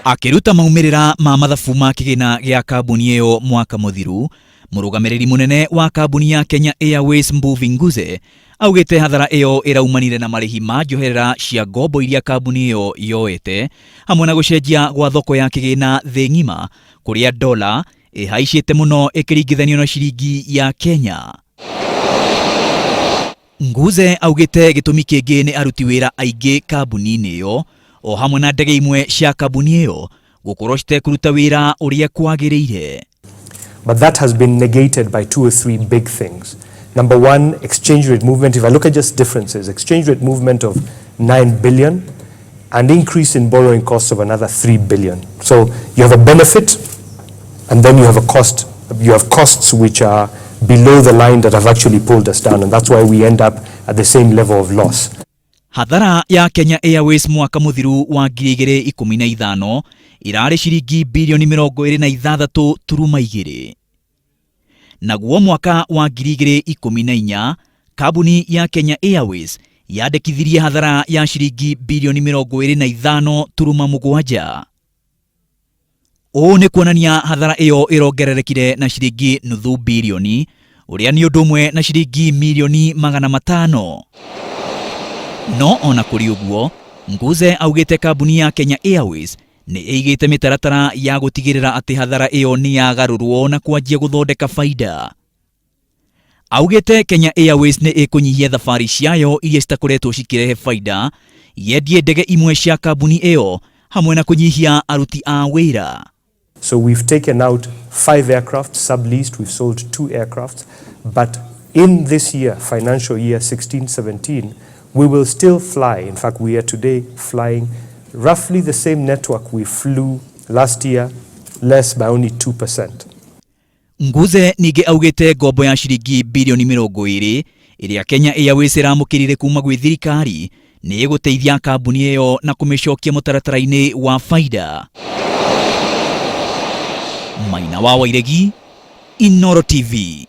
Akiruta maumirira ma mathabu ma kigina gia kambuni iyo mwaka muthiru, murugamiriri munene wa kambuni ya Kenya Airways Nguze augite hathara iyo iraumanire na marihi ma njoherera cia ngombo iria kambuni iyo yoete hamwe na gucenjia gwa thoko ya kigina thi ngima kuria dola ihaicite muno ikiringithanio na shiringi ya Kenya. Nguze augite gitumi kingi ni aruti wira aingi kambuni-ini iyo o hamwe na ndege imwe cia kambuni iyo gukorwo citekuruta wira uria kwagiriire. But that has been negated by 2 or 3 big things. Number one, exchange rate movement. If I look at just differences, exchange rate movement of 9 billion and increase in borrowing costs of another 3 billion. So you have a benefit and then you have a cost. You have costs which are below the line that have actually pulled us down, and that's why we end up at the same level of loss. Hathara ya Kenya Airways mwaka muthiru wa 2015 irari shiringi birioni 26.2. Naguo mwaka wa 2014 kambuni ya Kenya Airways yandikithirie hathara ya shiringi birioni 25.7. O ni kuonania hathara iyo irongererekire na shiringi nuthu birioni, uria ni undu umwe na shiringi milioni 500. No ona kuri uguo, Nguze augite kambuni ya Kenya Airways ni igite mitaratara ya gutigirira ati hathara iyo ni yagarurwo na kwanjia guthondeka faida. Augite Kenya Airways ni ikunyihia thafari ciayo iria citakoretwo cikirehe faida, yendie ndege imwe cia kambuni iyo hamwe na kunyihia aruti a wira. So we've taken out 5 aircraft, subleased, we've sold 2 aircraft, but in this year, financial year 16-17, we will still fly. In fact, we are today flying roughly the same network we flew last year, less by only 2%. Nguze nige augite ngombo ya shiringi birioni 20 iria Kenya Airways iramukirire kuma gwi thirikari ni iguteithia kambuni iyo na kumicokia mutaratara-ini wa faida. Maina wa wairegi, Inooro TV.